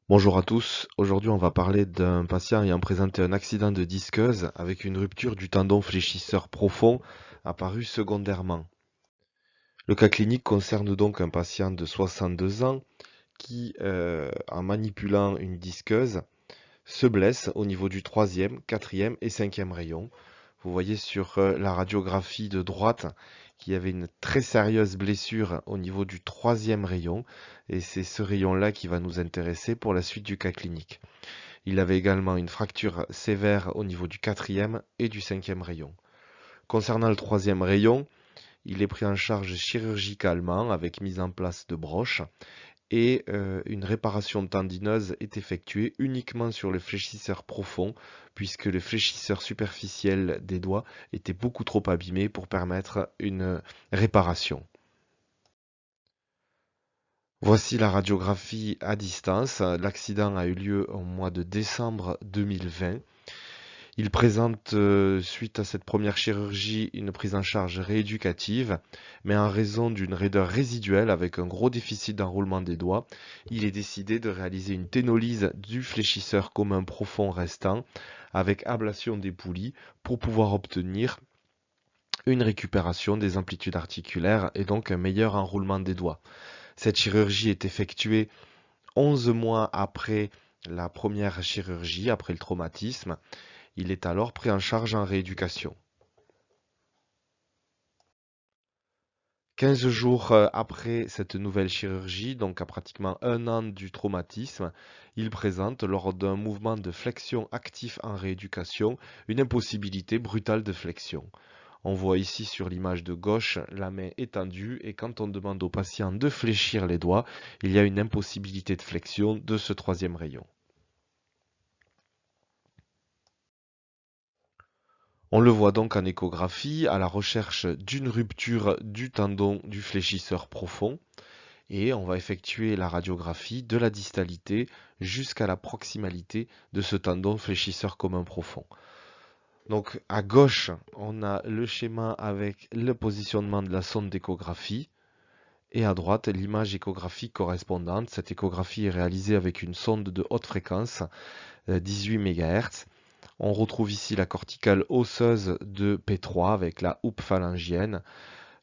Bonjour à tous, aujourd'hui on va parler d'un patient ayant présenté un accident de disqueuse avec une rupture du tendon fléchisseur profond apparu secondairement. Le cas clinique concerne donc un patient de 62 ans qui, en manipulant une disqueuse, se blesse au niveau du troisième, quatrième et cinquième rayon. Vous voyez sur la radiographie de droite qu'il y avait une très sérieuse blessure au niveau du troisième rayon et c'est ce rayon-là qui va nous intéresser pour la suite du cas clinique. Il avait également une fracture sévère au niveau du quatrième et du cinquième rayon. Concernant le troisième rayon, il est pris en charge chirurgicalement avec mise en place de broches et une réparation tendineuse est effectuée uniquement sur le fléchisseur profond puisque le fléchisseur superficiel des doigts était beaucoup trop abîmé pour permettre une réparation. Voici la radiographie à distance. L'accident a eu lieu au mois de décembre 2020. Il présente, suite à cette première chirurgie, une prise en charge rééducative, mais en raison d'une raideur résiduelle avec un gros déficit d'enroulement des doigts, il est décidé de réaliser une ténolyse du fléchisseur commun profond restant avec ablation des poulies pour pouvoir obtenir une récupération des amplitudes articulaires et donc un meilleur enroulement des doigts. Cette chirurgie est effectuée 11 mois après la première chirurgie, après le traumatisme. Il est alors pris en charge en rééducation. 15 jours après cette nouvelle chirurgie, donc à pratiquement un an du traumatisme, il présente, lors d'un mouvement de flexion actif en rééducation, une impossibilité brutale de flexion. On voit ici sur l'image de gauche la main étendue et quand on demande au patient de fléchir les doigts, il y a une impossibilité de flexion de ce troisième rayon. On le voit donc en échographie à la recherche d'une rupture du tendon du fléchisseur profond et on va effectuer la radiographie de la distalité jusqu'à la proximalité de ce tendon fléchisseur commun profond. Donc à gauche, on a le schéma avec le positionnement de la sonde d'échographie et à droite, l'image échographique correspondante. Cette échographie est réalisée avec une sonde de haute fréquence, 18 MHz. On retrouve ici la corticale osseuse de P3 avec la houppe phalangienne,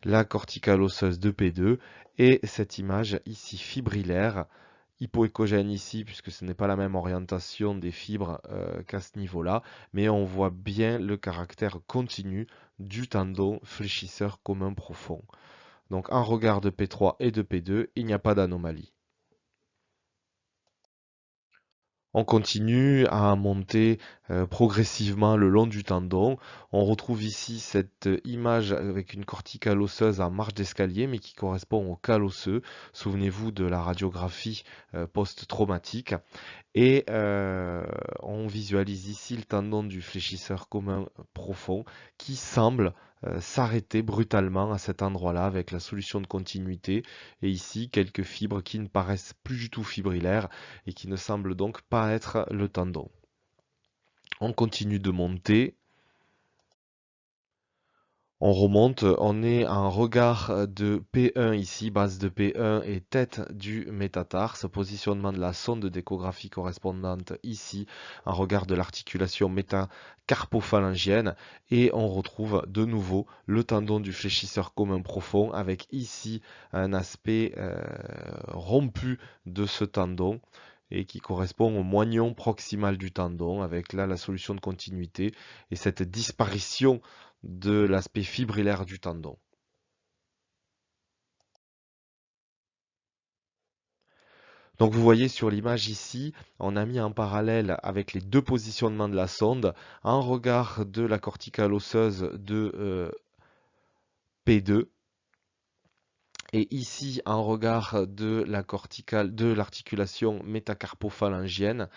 la corticale osseuse de P2 et cette image ici fibrillaire, hypoéchogène ici puisque ce n'est pas la même orientation des fibres qu'à ce niveau-là, mais on voit bien le caractère continu du tendon fléchisseur commun profond. Donc en regard de P3 et de P2, il n'y a pas d'anomalie. On continue à monter progressivement le long du tendon. On retrouve ici cette image avec une corticale osseuse en marche d'escalier, mais qui correspond au cal osseux. Souvenez-vous de la radiographie post-traumatique. Et on visualise ici le tendon du fléchisseur commun profond qui semble s'arrêter brutalement à cet endroit-là avec la solution de continuité. Et ici, quelques fibres qui ne paraissent plus du tout fibrillaires et qui ne semblent donc pas être le tendon. On continue de monter. On remonte, on est en regard de P1 ici, base de P1 et tête du métatarse, positionnement de la sonde d'échographie correspondante ici, en regard de l'articulation métacarpophalangienne, et on retrouve de nouveau le tendon du fléchisseur commun profond avec ici un aspect rompu de ce tendon et qui correspond au moignon proximal du tendon, avec là la solution de continuité et cette disparition de l'aspect fibrillaire du tendon. Donc vous voyez sur l'image ici, on a mis en parallèle avec les deux positionnements de la sonde, en regard de la corticale osseuse de P2 et ici en regard de la corticale de l'articulation métacarpophalangienne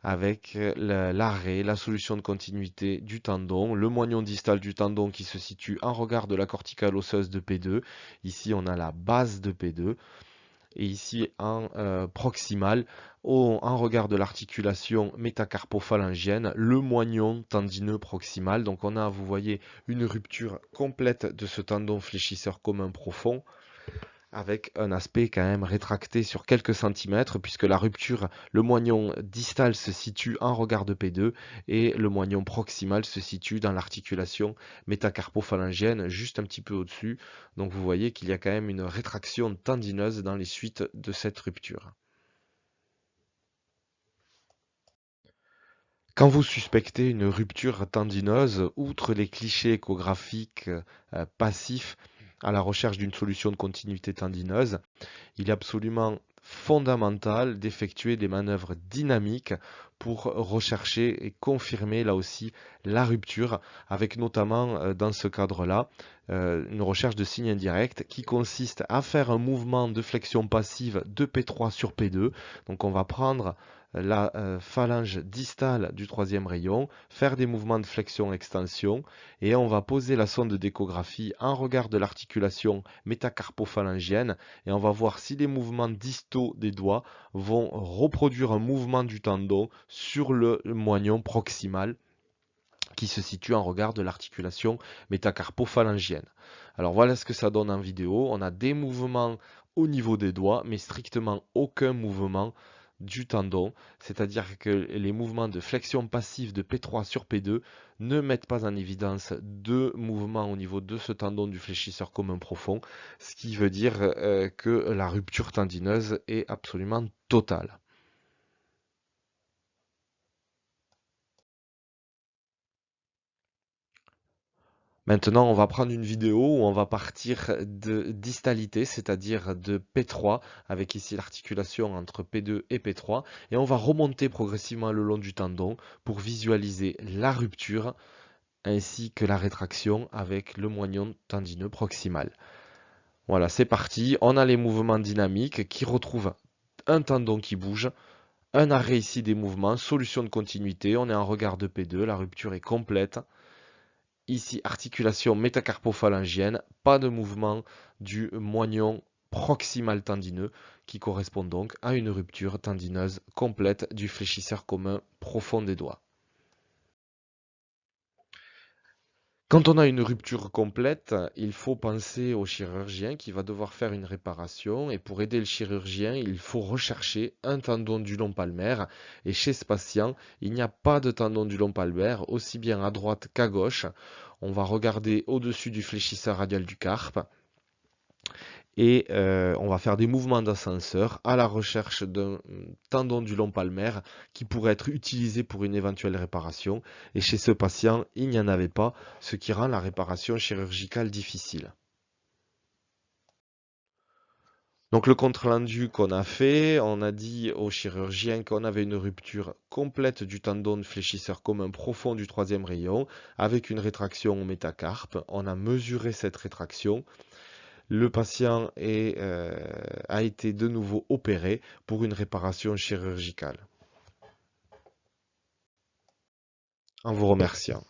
avec l'arrêt, la solution de continuité du tendon, le moignon distal du tendon qui se situe en regard de la corticale osseuse de P2. Ici on a la base de P2 et ici en proximal, en regard de l'articulation métacarpophalangienne, le moignon tendineux proximal. Donc on a, vous voyez, une rupture complète de ce tendon fléchisseur commun profond avec un aspect quand même rétracté sur quelques centimètres, puisque la rupture, le moignon distal se situe en regard de P2 et le moignon proximal se situe dans l'articulation métacarpophalangienne, juste un petit peu au-dessus. Donc vous voyez qu'il y a quand même une rétraction tendineuse dans les suites de cette rupture. Quand vous suspectez une rupture tendineuse, outre les clichés échographiques passifs à la recherche d'une solution de continuité tendineuse, il est absolument fondamental d'effectuer des manœuvres dynamiques pour rechercher et confirmer là aussi la rupture, avec notamment dans ce cadre-là une recherche de signe indirect qui consiste à faire un mouvement de flexion passive de P3 sur P2. Donc on va prendre la phalange distale du troisième rayon, faire des mouvements de flexion-extension et on va poser la sonde d'échographie en regard de l'articulation métacarpophalangienne et on va voir si les mouvements distaux des doigts vont reproduire un mouvement du tendon sur le moignon proximal qui se situe en regard de l'articulation métacarpophalangienne. Alors voilà ce que ça donne en vidéo. On a des mouvements au niveau des doigts, mais strictement aucun mouvement du tendon, c'est-à-dire que les mouvements de flexion passive de P3 sur P2 ne mettent pas en évidence de mouvement au niveau de ce tendon du fléchisseur commun profond, ce qui veut dire que la rupture tendineuse est absolument totale. Maintenant, on va prendre une vidéo où on va partir de distalité, c'est-à-dire de P3, avec ici l'articulation entre P2 et P3, et on va remonter progressivement le long du tendon pour visualiser la rupture ainsi que la rétraction avec le moignon tendineux proximal. Voilà, c'est parti. On a les mouvements dynamiques qui retrouvent un tendon qui bouge, un arrêt ici des mouvements, solution de continuité, on est en regard de P2, la rupture est complète. Ici, articulation métacarpophalangienne, pas de mouvement du moignon proximal tendineux qui correspond donc à une rupture tendineuse complète du fléchisseur commun profond des doigts. Quand on a une rupture complète, il faut penser au chirurgien qui va devoir faire une réparation et pour aider le chirurgien, il faut rechercher un tendon du long palmaire et chez ce patient, il n'y a pas de tendon du long palmaire, aussi bien à droite qu'à gauche. On va regarder au-dessus du fléchisseur radial du carpe et on va faire des mouvements d'ascenseur à la recherche d'un tendon du long palmaire qui pourrait être utilisé pour une éventuelle réparation. Et chez ce patient, il n'y en avait pas, ce qui rend la réparation chirurgicale difficile. Donc le compte-rendu qu'on a fait, on a dit au chirurgien qu'on avait une rupture complète du tendon fléchisseur commun profond du troisième rayon avec une rétraction au métacarpe. On a mesuré cette rétraction. Le patient a été de nouveau opéré pour une réparation chirurgicale. En vous remerciant.